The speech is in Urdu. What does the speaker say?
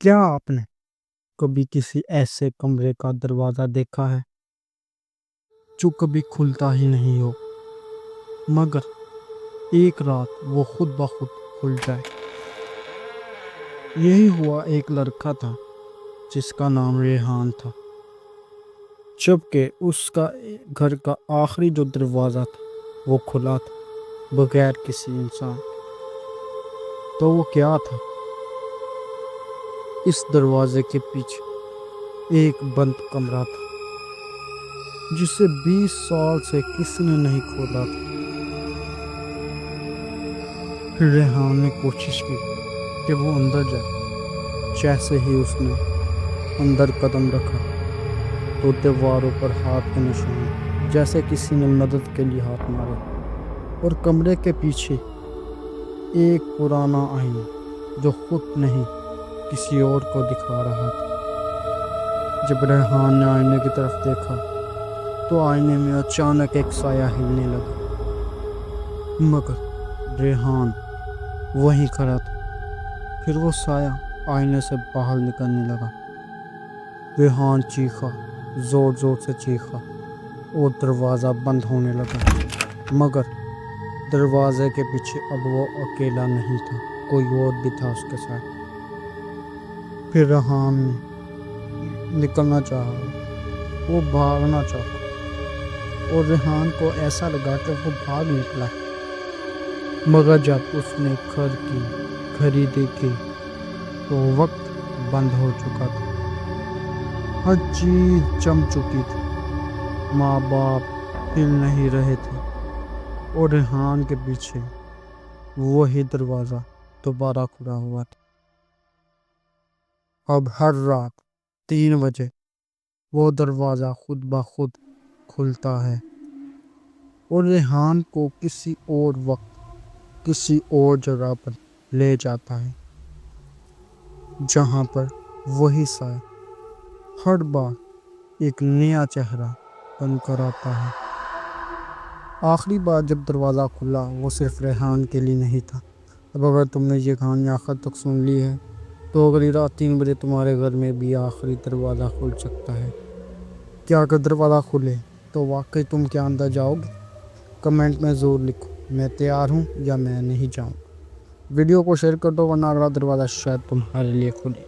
کیا آپ نے کبھی کسی ایسے کمرے کا دروازہ دیکھا ہے جو کبھی کھلتا ہی نہیں ہو مگر ایک رات وہ خود بخود کھل جائے؟ یہی ہوا ایک لڑکا تھا جس کا نام ریحان تھا، جبکہ اس کا گھر کا آخری جو دروازہ تھا وہ کھلا تھا بغیر کسی انسان۔ تو وہ کیا تھا؟ اس دروازے کے پیچھے ایک بند کمرہ تھا جسے 20 سال سے کسی نے نہیں کھولا تھا۔ پھر ریحان نے کوشش کی کہ وہ اندر جائے۔ جیسے ہی اس نے اندر قدم رکھا تو دیواروں پر ہاتھ کے نشان جیسے کسی نے مدد کے لیے ہاتھ مارے، اور کمرے کے پیچھے ایک پرانا آئینہ جو خود نہیں کسی اور کو دکھا رہا تھا۔ جب ریحان نے آئینے کی طرف دیکھا تو آئینے میں اچانک ایک سایہ ہلنے لگا، مگر ریحان وہیں کھڑا تھا۔ پھر وہ سایہ آئینے سے باہر نکلنے لگا۔ ریحان چیخا، زور زور سے چیخا، اور دروازہ بند ہونے لگا، مگر دروازے کے پیچھے اب وہ اکیلا نہیں تھا، کوئی اور بھی تھا اس کے ساتھ۔ پھر ریحان نے نکلنا چاہا، وہ بھاگنا چاہا، اور ریحان کو ایسا لگا کہ وہ بھاگ نکلا ہے، مگر جب اس نے گھر کی گھڑی دیکھی تو وقت بند ہو چکا تھا، ہر چیز جم چکی تھی، ماں باپ ہل نہیں رہے تھے، اور ریحان کے پیچھے وہی دروازہ دوبارہ کھلا ہوا تھا۔ اب ہر رات 3 بجے وہ دروازہ خود بخود کھلتا ہے، اور ریحان کو کسی اور وقت کسی اور جگہ پر لے جاتا ہے، جہاں پر وہی سایہ ہر بار ایک نیا چہرہ بن کر آتا ہے۔ آخری بار جب دروازہ کھلا وہ صرف ریحان کے لیے نہیں تھا۔ اب اگر تم نے یہ کہانی آخر تک سن لی ہے تو اگلی رات 3 بجے تمہارے گھر میں بھی آخری دروازہ کھل سکتا ہے۔ کیا اگر دروازہ کھلے تو واقعی تم کیا اندر جاؤ گے؟ کمنٹ میں ضرور لکھو، میں تیار ہوں یا میں نہیں جاؤں۔ ویڈیو کو شیئر کر دو ورنہ اگلا دروازہ شاید تمہارے لیے کھلے۔